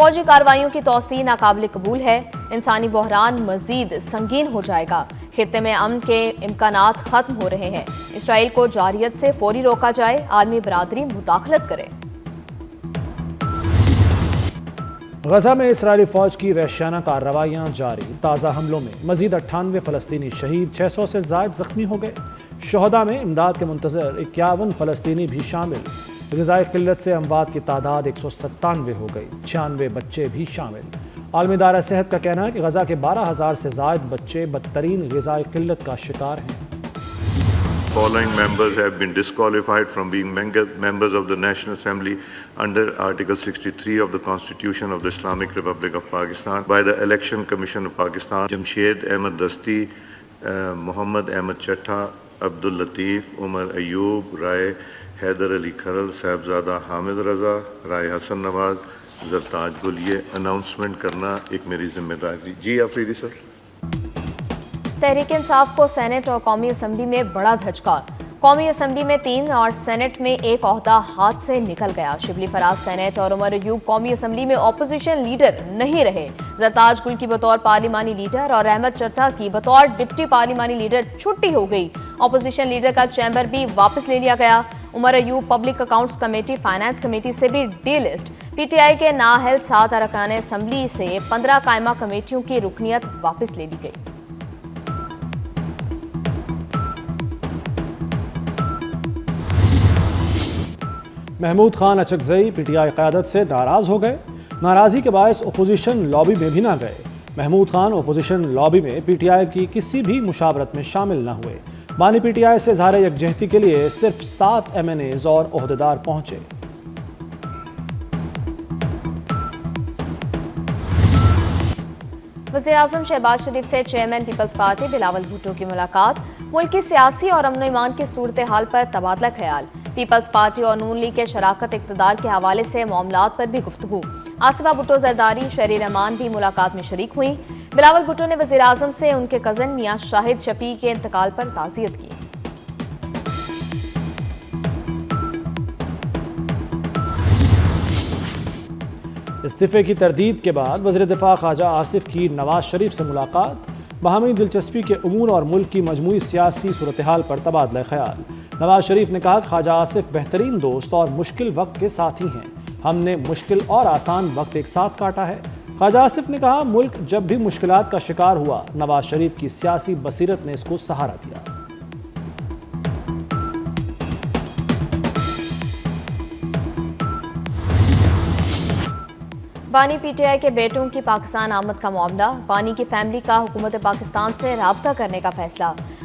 فوجی کارروائیوں کی توسیع ناقابل قبول ہے، انسانی بحران مزید سنگین ہو جائے گا، خطے میں امن کے امکانات ختم ہو رہے ہیں، اسرائیل کو جارحیت سے فوری روکا جائے، عالمی برادری مداخلت کرے۔ غزہ میں اسرائیلی فوج کی وحشیانہ کارروائیاں جاری، تازہ حملوں میں مزید 98 فلسطینی شہید، 600 سے زائد زخمی ہو گئے۔ شہداء میں امداد کے منتظر 51 فلسطینی بھی شامل، غذائی قلت سے اموات کی تعداد 197 ہو گئی، 96 بچے بھی شامل۔ عالمی ادارہ صحت کا کہنا ہے کہ غزہ کے 12,000 سے زائد بچے بدترین غذائی قلت کا شکار ہیں۔ Following members have been disqualified from being members of the National Assembly under Article 63 of the Constitution of the Islamic Republic of Pakistan by the Election Commission of Pakistan: Jamshed Ahmed Dasti, Muhammad Ahmed Chattha, Abdul Latif, Umar Ayyub, Rai Haider Ali Kharal, Sahibzada Hamid Raza, Rai Hassan Nawaz, Zartaj Gul۔ یہ announcement کرنا ایک میری ذمہ داری۔ جی آفریدی سر۔ تحریک انصاف کو Saint اور قومی assembly میں بڑا دھچکا، قومی اسمبلی میں 3 اور سینٹ میں 1 عہدہ ہاتھ سے نکل گیا۔ شبلی فراز سینٹ اور عمر ایوب قومی اسمبلی میں اپوزیشن لیڈر نہیں رہے۔ زرتاج گل کی بطور پارلیمانی لیڈر اور احمد چٹھا کی بطور ڈپٹی پارلیمانی لیڈر چھٹی ہو گئی۔ اپوزیشن لیڈر کا چیمبر بھی واپس لے لیا گیا۔ Omar Ayub public accounts committee, finance committee سے بھی delist. P T I کے نااہل 7 ارکان اسمبلی سے 15 قائمہ کمیٹیوں کی رکنیت واپس لے لی گئی۔ Mahmood Khan Achakzai P T I قیادت سے ناراض ہو گئے، ناراضی کے باعث اپوزیشن لابی میں بھی نہ گئے۔ محمود خان اپوزیشن لابی میں پی ٹی آئی کی کسی بھی مشاورت میں شامل نہ ہوئے۔ بانی پی ٹی آئی سے اظہار یکجہتی کے لیے صرف 7 ایم این ایز اور عہدیدار پہنچے۔ وزیراعظم شہباز شریف سے chairman Peoples Party Bilawal Bhutto کی ملاقات، ملک کی سیاسی اور امن و ایمان کی صورتحال پر تبادلہ خیال۔ پیپلز پارٹی اور نون لیگ کے شراکت اقتدار کے حوالے سے معاملات پر بھی گفتگو۔ آصفہ بھٹو زرداری، شہری رحمان بھی ملاقات میں شریک ہوئیں۔ بلاول بھٹو نے وزیراعظم سے ان کے کزن میاں شاہد شفیع کے انتقال پر تعزیت کی۔ استعفے کی تردید کے بعد وزیر دفاع خواجہ آصف کی نواز شریف سے ملاقات، باہمی دلچسپی کے امور اور ملک کی مجموعی سیاسی صورتحال پر تبادلہ خیال۔ نواز شریف نے کہا کہ خواجہ آصف بہترین دوست اور مشکل وقت کے ساتھی ہیں، ہم نے مشکل اور آسان وقت ایک ساتھ کاٹا ہے۔ خواجہ آصف نے کہا ملک جب بھی مشکلات کا شکار ہوا، نواز شریف کی سیاسی بصیرت نے اس کو سہارا دیا۔ بانی پی ٹی آئی کے بیٹوں کی پاکستان آمد کا معاملہ، بانی کی فیملی کا حکومت پاکستان سے رابطہ کرنے کا فیصلہ۔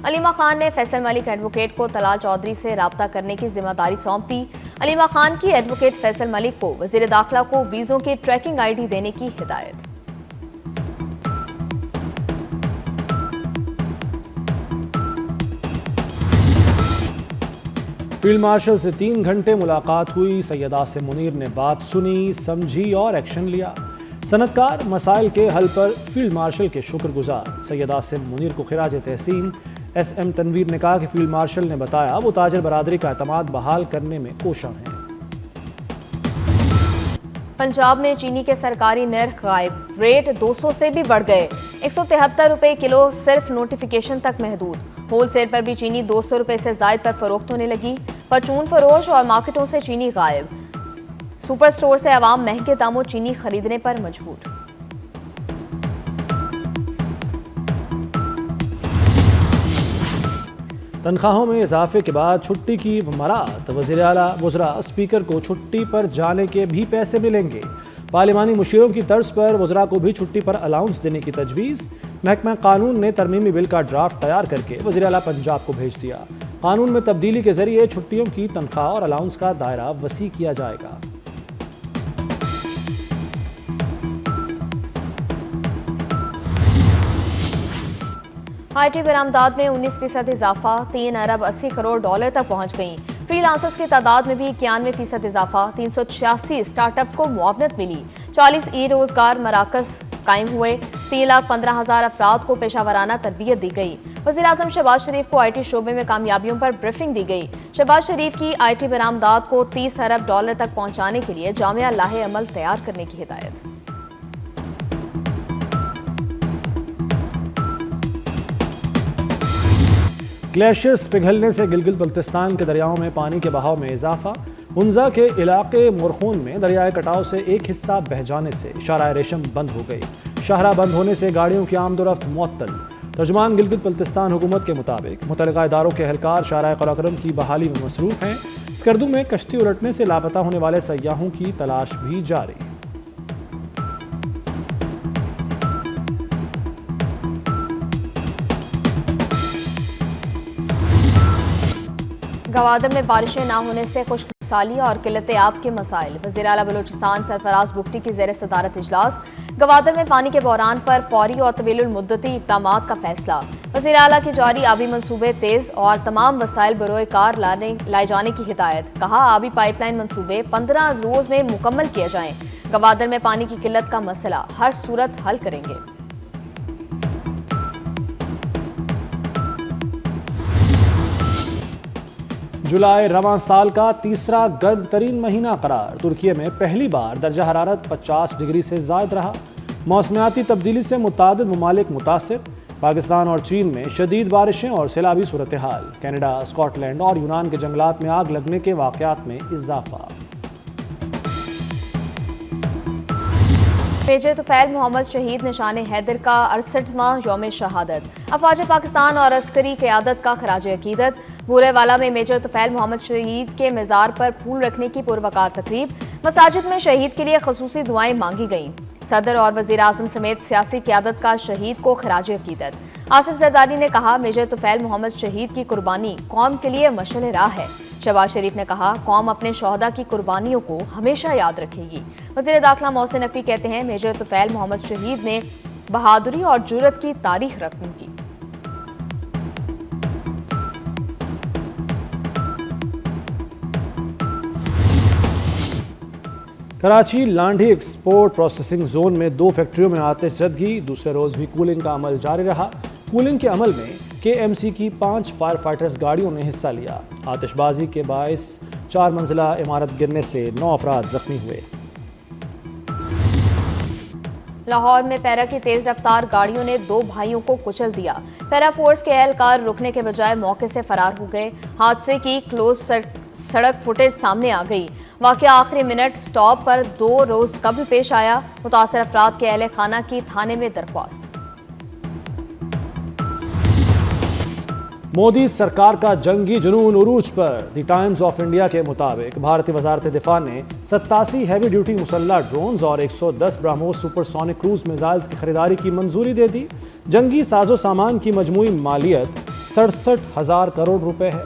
علیمہ خان نے فیصل ملک ایڈوکیٹ کو طلال چودھری سے رابطہ کرنے کی ذمہ داری سونپ دی۔ علیمہ خان کی ایڈوکیٹ فیصل ملک کو وزیر داخلہ کو ویزوں کی ٹریکنگ آئی ڈی دینے کی ہدایت۔ فیلڈ مارشل سے 3 گھنٹے ملاقات ہوئی، سید عاصم منیر نے بات سنی، سمجھی اور ایکشن لیا۔ صنعت کار مسائل کے حل پر فیلڈ مارشل کے شکر گزار، سید عاصم منیر کو خراج تحسین۔ ایس ایم تنویر نے کہا کہ فیلڈ مارشل نے بتایا وہ تاجر برادری کا اعتماد بحال کرنے میں کوشاں ہیں۔ پنجاب میں چینی کے سرکاری نرخ غائب، ریٹ 200 سے بھی بڑھ گئے، 173 روپے کلو صرف نوٹیفیکیشن تک محدود۔ ہول سیل پر بھی چینی 200 روپے سے زائد پر فروخت ہونے لگی۔ پرچون فروش اور مارکیٹوں سے چینی غائب، سپر سٹور سے عوام مہنگے داموں چینی خریدنے پر مجبور۔ تنخواہوں میں اضافے کے بعد چھٹی کی برات، وزیر اعلیٰ وزراء اسپیکر کو چھٹی پر جانے کے بھی پیسے ملیں گے۔ پارلیمانی مشیروں کی طرز پر وزراء کو بھی چھٹی پر الاؤنس دینے کی تجویز۔ محکمہ قانون نے ترمیمی بل کا ڈرافٹ تیار کر کے وزیر اعلیٰ پنجاب کو بھیج دیا۔ قانون میں تبدیلی کے ذریعے چھٹیوں کی تنخواہ اور الاؤنس کا دائرہ وسیع کیا جائے گا۔ آئی ٹی برآمدات میں 19% اضافہ، 3 ارب 80 کروڑ ڈالر تک پہنچ گئیں۔ فری لانسرز کی تعداد میں بھی 91% اضافہ، 386 اسٹارٹ اپس کو معاونت ملی، 40 ای روزگار مراکز قائم ہوئے، 3,15,000 افراد کو پیشہ ورانہ تربیت دی گئی۔ وزیراعظم شہباز شریف کو آئی ٹی شعبے میں کامیابیوں پر بریفنگ دی گئی۔ شہباز شریف کی آئی ٹی برآمدات کو 30 ارب ڈالر تک پہنچانے کے لیے جامع لاہ عمل تیار کرنے کی ہدایت۔ گلیشیئرز پگھلنے سے گلگت بلتستان کے دریاؤں میں پانی کے بہاؤ میں اضافہ. ہنزا کے علاقے مورخون میں دریائے کٹاؤ سے ایک حصہ بہہ جانے سے شاہراہ ریشم بند ہو گئی. شاہراہ بند ہونے سے گاڑیوں کی آمد و رفت معطل. ترجمان گلگت بلتستان حکومت کے مطابق متعلقہ اداروں کے اہلکار شاہراہ قراقرم کی بحالی میں مصروف ہیں. اسکردو میں کشتی الٹنے سے لاپتہ ہونے والے سیاحوں کی تلاش بھی جاری. گوادر میں بارشیں نہ ہونے سے خشک سالی اور قلت آب کے مسائل. وزیر اعلیٰ بلوچستان سرفراز بگٹی کی زیر صدارت اجلاس. گوادر میں پانی کے بحران پر فوری اور طویل المدتی اقدامات کا فیصلہ. وزیر اعلیٰ کی جاری آبی منصوبے تیز اور تمام وسائل بروئے کار لائے جانے کی ہدایت. کہا آبی پائپ لائن منصوبے 15 روز میں مکمل کیے جائیں. گوادر میں پانی کی قلت کا مسئلہ ہر صورت حل کریں گے. جولائی رواں سال کا تیسرا گرم ترین مہینہ قرار. ترکیے میں پہلی بار درجہ حرارت 50 ڈگری سے زائد رہا. موسمیاتی تبدیلی سے متعدد ممالک متاثر. پاکستان اور چین میں شدید بارشیں اور سیلابی صورتحال. کینیڈا، اسکاٹ لینڈ اور یونان کے جنگلات میں آگ لگنے کے واقعات میں اضافہ. میجر طفیل محمد شہید نشان حیدر کا 68واں یوم شہادت. افواج پاکستان اور عسکری قیادت کا خراج عقیدت. بورے والا میں میجر طفیل محمد شہید کے مزار پر پھول رکھنے کی پروقار تقریب. مساجد میں شہید کے لیے خصوصی دعائیں مانگی گئیں. صدر اور وزیر اعظم سمیت سیاسی قیادت کا شہید کو خراج عقیدت. آصف زرداری نے کہا میجر طفیل محمد شہید کی قربانی قوم کے لیے مشعل راہ ہے. شہباز شریف نے کہا قوم اپنے شہداء کی قربانیوں کو ہمیشہ یاد رکھے گی. وزیر داخلہ محسن نقوی کہتے ہیں میجر طفیل محمد شہید نے بہادری اور جرأت کی تاریخ رقم کی. Karachi Landhi export processing zone میں 2 فیکٹریوں میں آتش زدگی. دوسرے روز بھی کولنگ کا عمل جاری رہا. کولنگ کے عمل میں KMC کی 5 فائر فائٹرز گاڑیوں نے حصہ لیا. آتش بازی کے باعث 4 منزلہ عمارت گرنے سے 9 افراد زخمی ہوئے. لاہور میں پیرا کی تیز رفتار گاڑیوں نے 2 بھائیوں کو کچل دیا. پیرا فورس کے اہلکار رکنے کے بجائے موقع سے فرار ہو گئے. حادثے کی کلوز سڑک فوٹیج سامنے آ گئی. واقعہ آخری منٹ سٹاپ پر 2 روز قبل پیش آیا. متاثر افراد کے اہل خانہ کی تھانے میں درخواست. مودی سرکار کا جنگی جنون عروج پر. دی ٹائمز آف انڈیا کے مطابق بھارتی وزارت دفاع نے 87 ہیوی ڈیوٹی مسلح ڈرونز اور 110 BrahMos super sonic cruise missiles کی خریداری کی منظوری دے دی. جنگی ساز و سامان کی مجموعی مالیت 67,000 کروڑ روپے ہے.